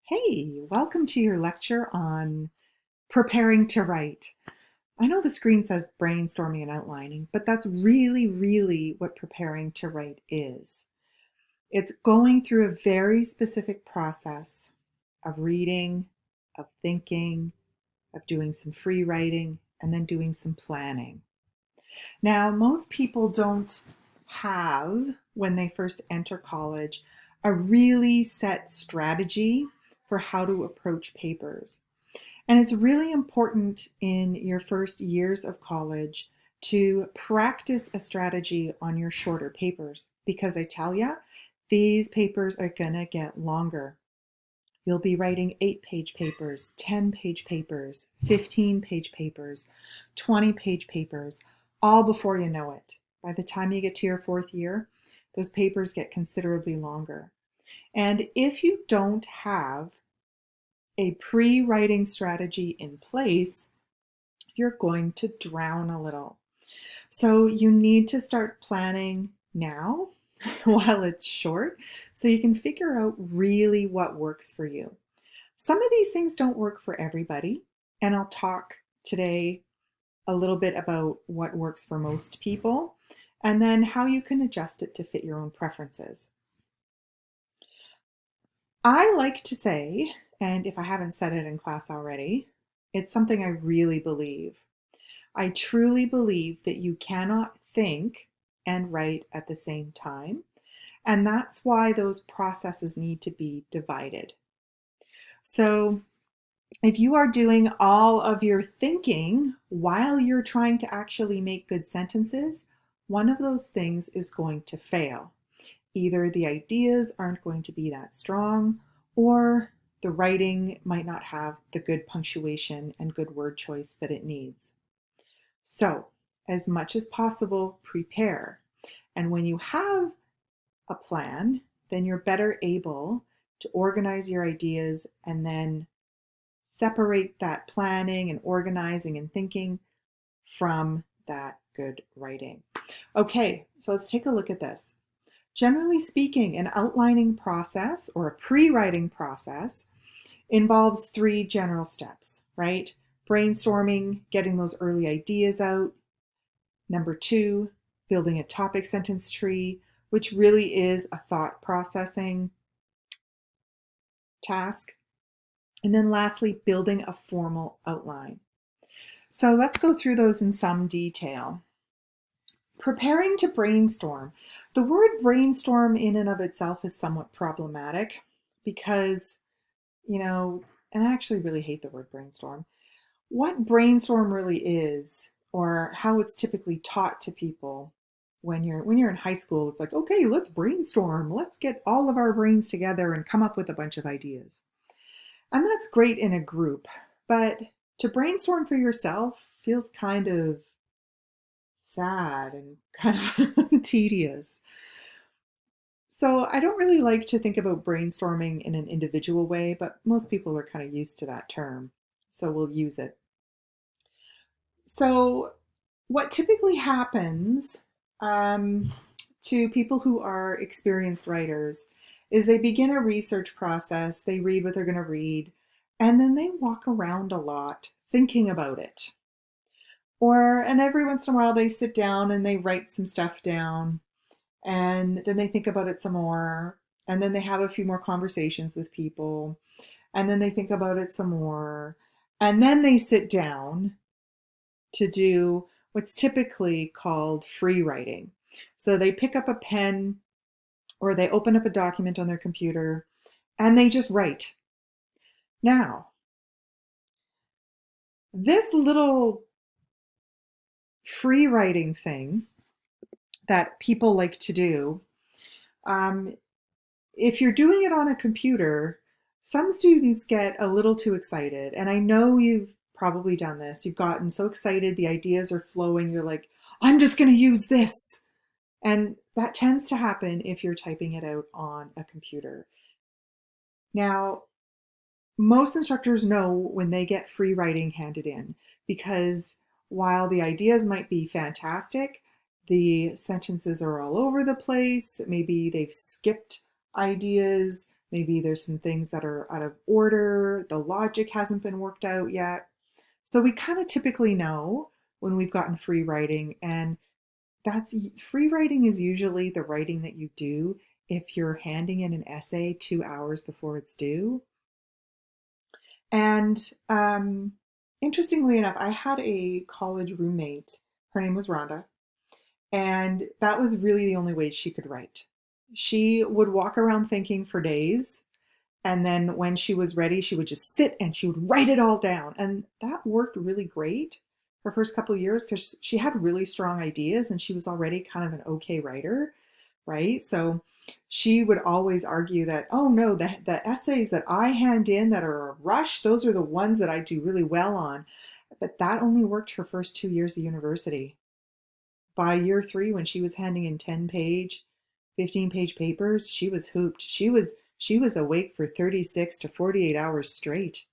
Hey, welcome to your lecture on preparing to write. I know the screen says brainstorming and outlining, but that's really what preparing to write is. It's going through a very specific process of reading, of thinking, of doing some free writing, and then doing some planning. Now, most people don't have, when they first enter college, a really set strategy for how to approach papers. And it's really important in your first years of college to practice a strategy on your shorter papers because I tell you, these papers are going to get longer. You'll be writing 8-page papers, 10-page papers, 15-page papers, 20-page papers, all before you know it. By the time you get to your fourth year, those papers get considerably longer. And if you don't have a pre-writing strategy in place, you're going to drown a little. So you need to start planning now while it's short so you can figure out really what works for you. Some of these things don't work for everybody, and I'll talk today a little bit about what works for most people and then how you can adjust it to fit your own preferences. I like to say, and if I haven't said it in class already, it's something I really believe. I truly believe that you cannot think and write at the same time, and that's why those processes need to be divided. So if you are doing all of your thinking while you're trying to actually make good sentences, one of those things is going to fail. Either the ideas aren't going to be that strong, or the writing might not have the good punctuation and good word choice that it needs. So, as much as possible, prepare. And when you have a plan, then you're better able to organize your ideas and then separate that planning and organizing and thinking from that good writing. Okay, so let's take a look at this. Generally speaking, an outlining process or a pre-writing process involves 3 general steps, right? Brainstorming, getting those early ideas out. Number 2, building a topic sentence tree, which really is a thought processing task. And then lastly, building a formal outline. So let's go through those in some detail. Preparing to brainstorm. The word brainstorm in and of itself is somewhat problematic because, and I actually really hate the word brainstorm. What brainstorm really is, or how it's typically taught to people when you're in high school, it's like, okay, let's brainstorm. Let's get all of our brains together and come up with a bunch of ideas. And that's great in a group, but to brainstorm for yourself feels kind of sad and kind of tedious. So I don't really like to think about brainstorming in an individual way, but most people are kind of used to that term, so we'll use it. So what typically happens to people who are experienced writers is they begin a research process, they read what they're going to read, and then they walk around a lot thinking about it. And every once in a while they sit down and they write some stuff down, and then they think about it some more, and then they have a few more conversations with people, and then they think about it some more, and then they sit down to do what's typically called free writing. So they pick up a pen or they open up a document on their computer and they just write. Now, this little free writing thing that people like to do, if you're doing it on a computer, some students get a little too excited. And I know you've probably done this. You've gotten so excited, the ideas are flowing. You're like, I'm just going to use this. And that tends to happen if you're typing it out on a computer. Now, most instructors know when they get free writing handed in, because while the ideas might be fantastic, the sentences are all over the place. Maybe they've skipped ideas. Maybe there's some things that are out of order, the logic hasn't been worked out yet. So we kind of typically know when we've gotten free writing, and that's free writing is usually the writing that you do if you're handing in an essay 2 hours before it's due. And interestingly enough, I had a college roommate. Her name was Rhonda, and that was really the only way she could write. She would walk around thinking for days, and then when she was ready, she would just sit and she would write it all down. And that worked really great her first couple of years because she had really strong ideas and she was already kind of an okay writer, right? So she would always argue that, oh no, the essays that I hand in that are a rush, those are the ones that I do really well on. But that only worked her first 2 years of university. By year three, when she was handing in 10-page, 15-page papers, she was hooped. She was awake for 36 to 48 hours straight.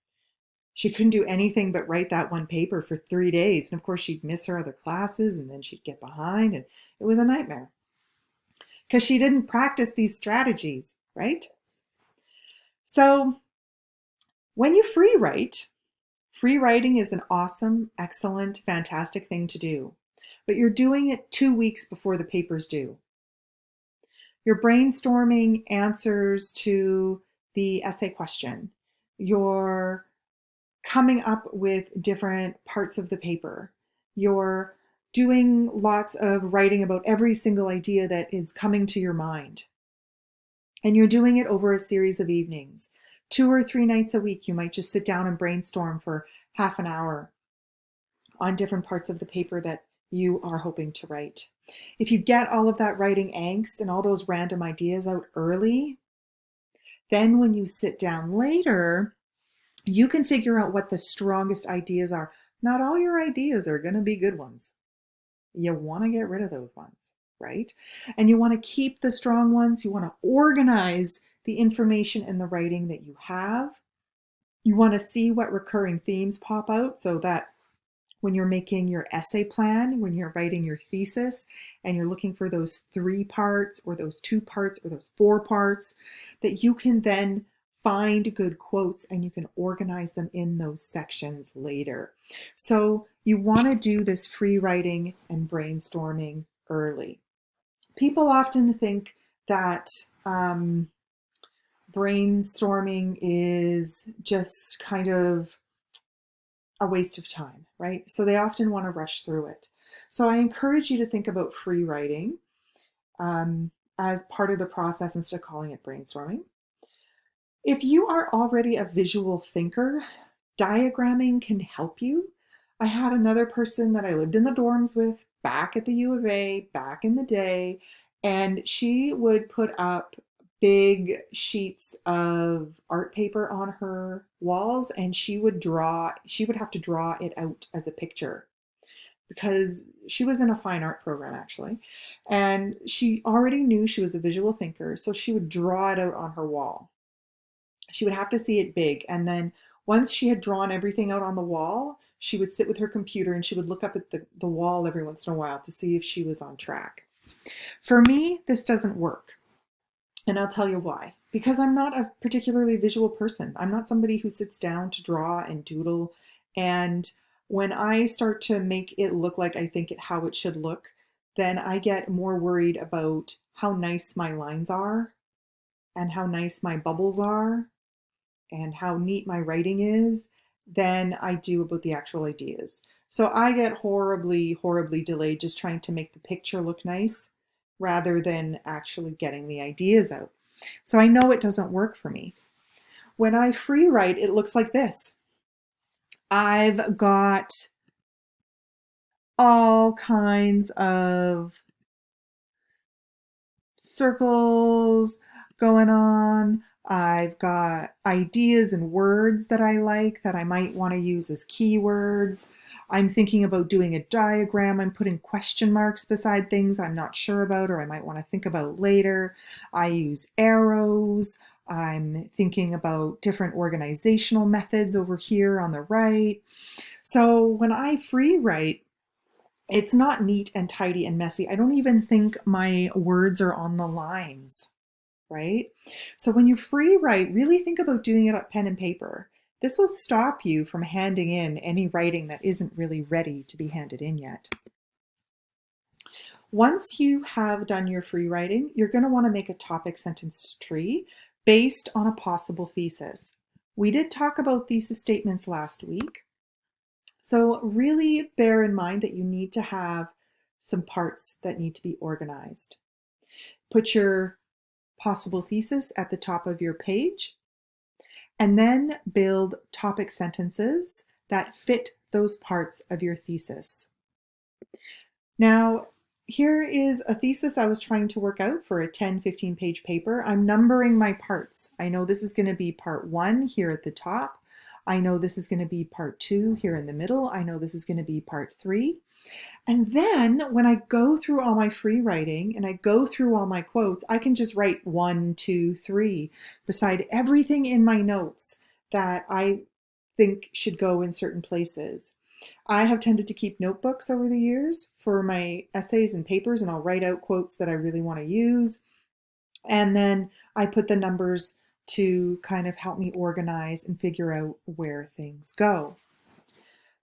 She couldn't do anything but write that one paper for 3 days. And of course, she'd miss her other classes and then she'd get behind, and it was a nightmare because she didn't practice these strategies, right? So when you free write, free writing is an awesome, excellent, fantastic thing to do, but you're doing it 2 weeks before the paper's due. You're brainstorming answers to the essay question. You're coming up with different parts of the paper. You're doing lots of writing about every single idea that is coming to your mind. And you're doing it over a series of evenings. 2 or 3 nights a week, you might just sit down and brainstorm for half an hour on different parts of the paper that you are hoping to write. If you get all of that writing angst and all those random ideas out early, then when you sit down later, you can figure out what the strongest ideas are. Not all your ideas are going to be good ones. You want to get rid of those ones, right? And you want to keep the strong ones. You want to organize the information in the writing that you have. You want to see what recurring themes pop out so that when you're making your essay plan, when you're writing your thesis, and you're looking for those 3 parts or those 2 parts or those 4 parts, that you can then find good quotes and you can organize them in those sections later. So you want to do this free writing and brainstorming early. People often think that brainstorming is just kind of a waste of time, right? So they often want to rush through it. So I encourage you to think about free writing as part of the process instead of calling it brainstorming. If you are already a visual thinker, diagramming can help you. I had another person that I lived in the dorms with back at the U of A back in the day, and she would put up big sheets of art paper on her walls, and she would have to draw it out as a picture because she was in a fine art program actually, and she already knew she was a visual thinker, so she would draw it out on her wall. She would have to see it big, and then once she had drawn everything out on the wall, she would sit with her computer and she would look up at the wall every once in a while to see if she was on track. For me, this doesn't work. And I'll tell you why. Because I'm not a particularly visual person. I'm not somebody who sits down to draw and doodle. And when I start to make it look like I think how it should look, then I get more worried about how nice my lines are and how nice my bubbles are and how neat my writing is than I do about the actual ideas. So I get horribly, horribly delayed just trying to make the picture look nice rather than actually getting the ideas out. So I know it doesn't work for me. When I free write, it looks like this. I've got all kinds of circles going on. I've got ideas and words that I like that I might want to use as keywords. I'm thinking about doing a diagram. I'm putting question marks beside things I'm not sure about or I might want to think about later. I use arrows. I'm thinking about different organizational methods over here on the right. So when I free write, it's not neat and tidy and messy. I don't even think my words are on the lines. right? So when you free write, really think about doing it on pen and paper. This will stop you from handing in any writing that isn't really ready to be handed in yet. Once you have done your free writing, you're going to want to make a topic sentence tree based on a possible thesis. We did talk about thesis statements last week. So really bear in mind that you need to have some parts that need to be organized. Put your possible thesis at the top of your page, and then build topic sentences that fit those parts of your thesis. Now, here is a thesis I was trying to work out for a 10-15 page paper. I'm numbering my parts. I know this is going to be part 1 here at the top. I know this is going to be part 2 here in the middle. I know this is going to be part 3. And then when I go through all my free writing and I go through all my quotes, I can just write 1, 2, 3 beside everything in my notes that I think should go in certain places. I have tended to keep notebooks over the years for my essays and papers, and I'll write out quotes that I really want to use. And then I put the numbers to kind of help me organize and figure out where things go.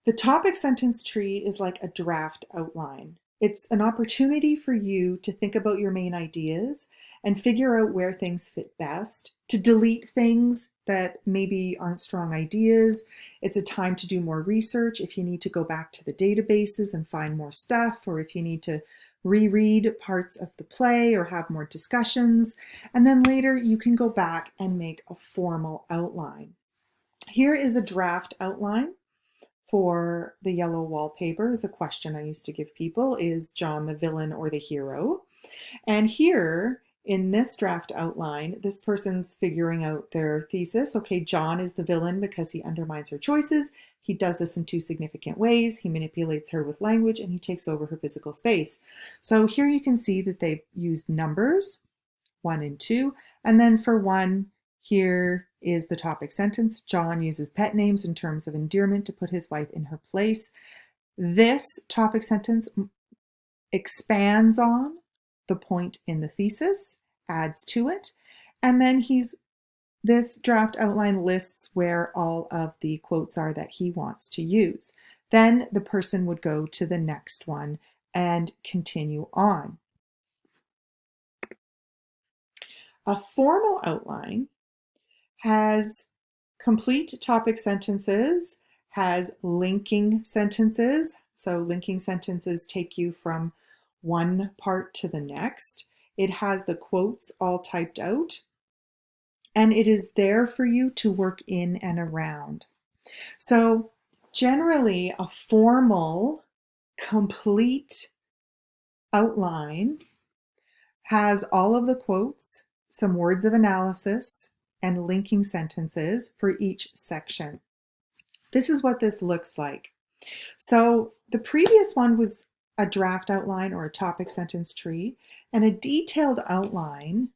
The topic sentence tree is like a draft outline. It's an opportunity for you to think about your main ideas and figure out where things fit best, to delete things that maybe aren't strong ideas. It's a time to do more research if you need to go back to the databases and find more stuff, or if you need to reread parts of the play or have more discussions. And then later you can go back and make a formal outline. Here is a draft outline for the yellow wallpaper. Is a question I used to give people: is John the villain or the hero? And here in this draft outline, this person's figuring out their thesis. Okay, John is the villain because he undermines her choices. He does this in 2 significant ways. He manipulates her with language and he takes over her physical space. So here you can see that they've used numbers, 1 and 2. And then for 1, here is the topic sentence. John uses pet names in terms of endearment to put his wife in her place. This topic sentence expands on the point in the thesis, adds to it, and then this draft outline lists where all of the quotes are that he wants to use. Then the person would go to the next one and continue on. A formal outline has complete topic sentences, has linking sentences. So linking sentences take you from one part to the next. It has the quotes all typed out, and it is there for you to work in and around. So generally, a formal, complete outline has all of the quotes, some words of analysis, and linking sentences for each section. This is what this looks like. So the previous one was a draft outline or a topic sentence tree, and a detailed outline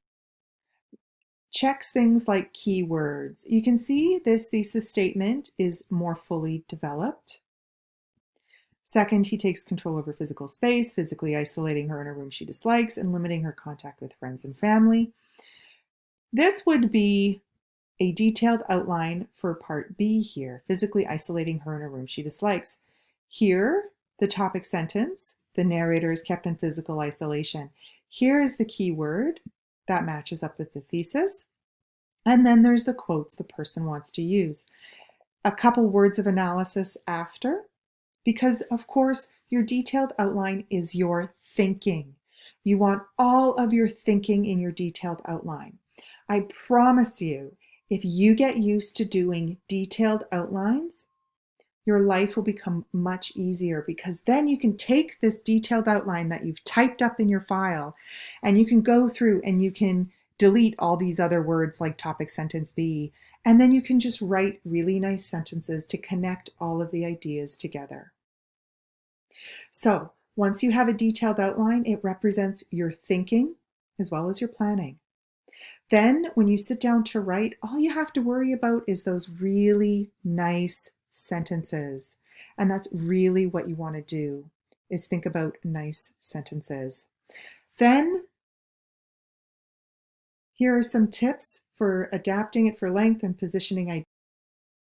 checks things like keywords. You can see this thesis statement is more fully developed. Second, he takes control over physical space, physically isolating her in a room she dislikes and limiting her contact with friends and family. This would be a detailed outline for part B here, physically isolating her in a room she dislikes. Here, the topic sentence, the narrator is kept in physical isolation. Here is the key word that matches up with the thesis. And then there's the quotes the person wants to use. A couple words of analysis after, because of course your detailed outline is your thinking. You want all of your thinking in your detailed outline. I promise you, if you get used to doing detailed outlines, your life will become much easier, because then you can take this detailed outline that you've typed up in your file and you can go through and you can delete all these other words like topic sentence B, and then you can just write really nice sentences to connect all of the ideas together. So once you have a detailed outline, it represents your thinking as well as your planning. Then when you sit down to write, all you have to worry about is those really nice sentences. And that's really what you want to do, is think about nice sentences. Then Here are some tips for adapting it for length and positioning ideas.